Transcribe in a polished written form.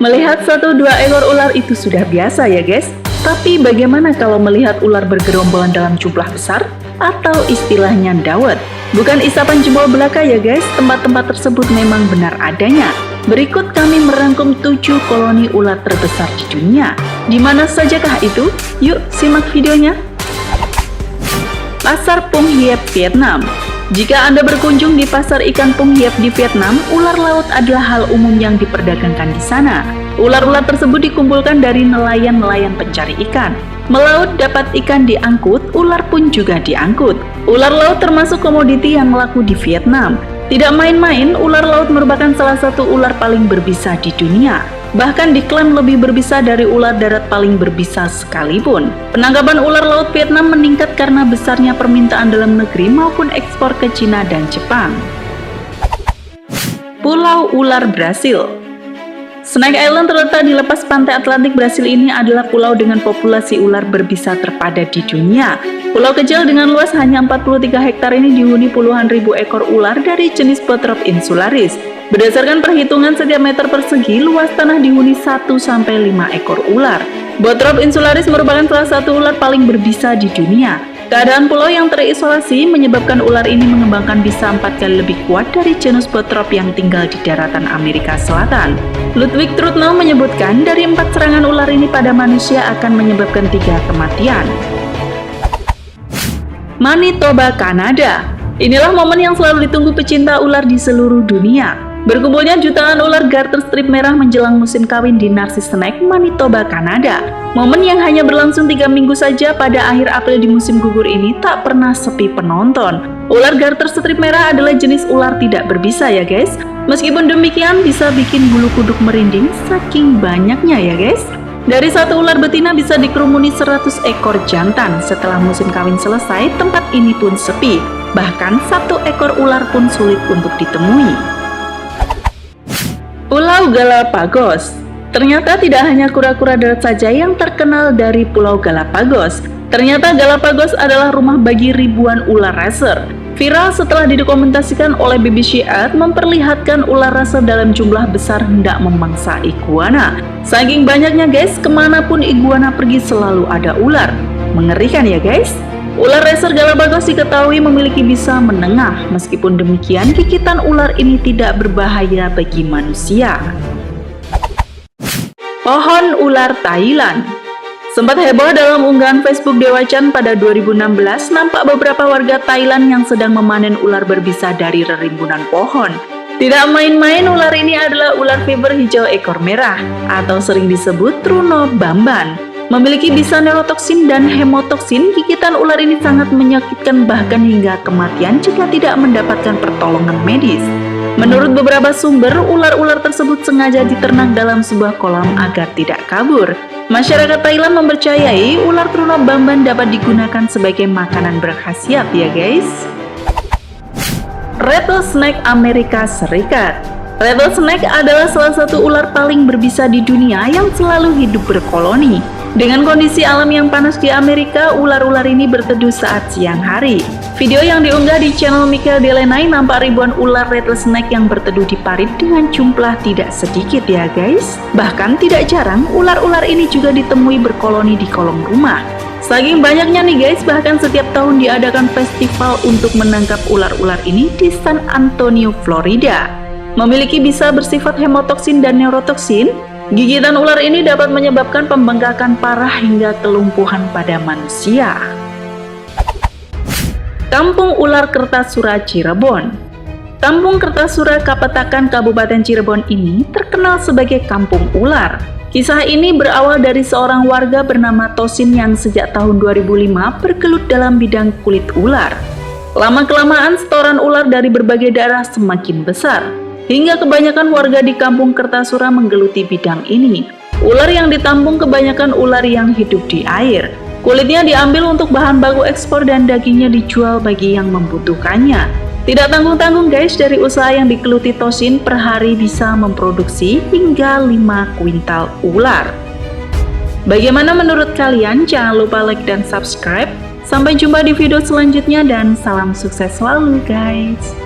Melihat 1-2 ekor ular itu sudah biasa ya guys. Tapi bagaimana kalau melihat ular bergerombolan dalam jumlah besar? Atau istilahnya dawet. Bukan isapan jempol belaka ya guys, tempat-tempat tersebut memang benar adanya. Berikut kami merangkum 7 koloni ular terbesar di dunia. Di mana sajakah itu? Yuk simak videonya. Pasar Pung Hiep, Vietnam. Jika Anda berkunjung di pasar ikan Pung Hiep di Vietnam, ular laut adalah hal umum yang diperdagangkan di sana. Ular-ular tersebut dikumpulkan dari nelayan-nelayan pencari ikan. Melaut dapat ikan diangkut, ular pun juga diangkut. Ular laut termasuk komoditi yang laku di Vietnam. Tidak main-main, ular laut merupakan salah satu ular paling berbisa di dunia. Bahkan diklaim lebih berbisa dari ular darat paling berbisa sekalipun. Penangkapan ular laut Vietnam meningkat karena besarnya permintaan dalam negeri maupun ekspor ke Cina dan Jepang. Pulau Ular Brasil. Snake Island terletak di lepas pantai Atlantik Brasil ini adalah pulau dengan populasi ular berbisa terpadat di dunia. Pulau kecil dengan luas hanya 43 hektar ini dihuni puluhan ribu ekor ular dari jenis Botrop insularis. Berdasarkan perhitungan setiap meter persegi, luas tanah dihuni 1-5 ekor ular. Botrop insularis merupakan salah satu ular paling berbisa di dunia. Keadaan pulau yang terisolasi menyebabkan ular ini mengembangkan bisa 4 kali lebih kuat dari genus Botrop yang tinggal di daratan Amerika Selatan. Ludwig Trudnow menyebutkan dari 4 serangan ular ini pada manusia akan menyebabkan 3 kematian. Manitoba, Kanada. Inilah momen yang selalu ditunggu pecinta ular di seluruh dunia. Berkumpulnya jutaan ular garter strip merah menjelang musim kawin di Narcissus Snake, Manitoba, Kanada. Momen yang hanya berlangsung 3 minggu saja pada akhir April di musim gugur ini tak pernah sepi penonton. Ular garter strip merah adalah jenis ular tidak berbisa ya guys. Meskipun demikian bisa bikin bulu kuduk merinding saking banyaknya ya guys. Dari satu ular betina bisa dikerumuni 100 ekor jantan. Setelah musim kawin selesai, tempat ini pun sepi. Bahkan 1 ekor ular pun sulit untuk ditemui. Pulau Galapagos. Ternyata tidak hanya kura-kura darat saja yang terkenal dari Pulau Galapagos. Ternyata Galapagos adalah rumah bagi ribuan ular racer. Viral setelah didokumentasikan oleh BBC Earth memperlihatkan ular racer dalam jumlah besar hendak memangsa iguana. Saking banyaknya guys, kemanapun iguana pergi selalu ada ular. Mengerikan ya guys? Ular racer Galapagos diketahui memiliki bisa menengah. Meskipun demikian, gigitan ular ini tidak berbahaya bagi manusia. Pohon ular Thailand. Sempat heboh dalam unggahan Facebook Dewa Chan pada 2016, nampak beberapa warga Thailand yang sedang memanen ular berbisa dari rerimbunan pohon. Tidak main-main, ular ini adalah ular fiber hijau ekor merah, atau sering disebut Truno Bamban. Memiliki bisa neurotoksin dan hemotoksin, gigitan ular ini sangat menyakitkan bahkan hingga kematian jika tidak mendapatkan pertolongan medis. Menurut beberapa sumber, ular-ular tersebut sengaja diternak dalam sebuah kolam agar tidak kabur. Masyarakat Thailand mempercayai ular Truno Bamban dapat digunakan sebagai makanan berkhasiat ya guys. Rattlesnake Amerika Serikat. Rattlesnake adalah salah satu ular paling berbisa di dunia yang selalu hidup berkoloni. Dengan kondisi alam yang panas di Amerika, ular-ular ini berteduh saat siang hari. Video yang diunggah di channel Michael Delaney nampak ribuan ular rattlesnake yang berteduh di parit dengan jumlah tidak sedikit ya guys. Bahkan tidak jarang, ular-ular ini juga ditemui berkoloni di kolong rumah. Saking banyaknya nih guys, bahkan setiap tahun diadakan festival untuk menangkap ular-ular ini di San Antonio, Florida. Memiliki bisa bersifat hemotoksin dan neurotoksin, gigitan ular ini dapat menyebabkan pembengkakan parah hingga kelumpuhan pada manusia. Kampung Ular Kertasura, Cirebon. Kampung Kertasura, Kapetakan, Kabupaten Cirebon ini terkenal sebagai kampung ular. Kisah ini berawal dari seorang warga bernama Tosin yang sejak tahun 2005 bergelut dalam bidang kulit ular. Lama-kelamaan setoran ular dari berbagai daerah semakin besar, hingga kebanyakan warga di kampung Kertasura menggeluti bidang ini. Ular yang ditampung kebanyakan ular yang hidup di air. Kulitnya diambil untuk bahan baku ekspor dan dagingnya dijual bagi yang membutuhkannya. Tidak tanggung-tanggung guys, dari usaha yang digeluti Tosin per hari bisa memproduksi hingga 5 kuintal ular. Bagaimana menurut kalian? Jangan lupa like dan subscribe. Sampai jumpa di video selanjutnya dan salam sukses selalu guys.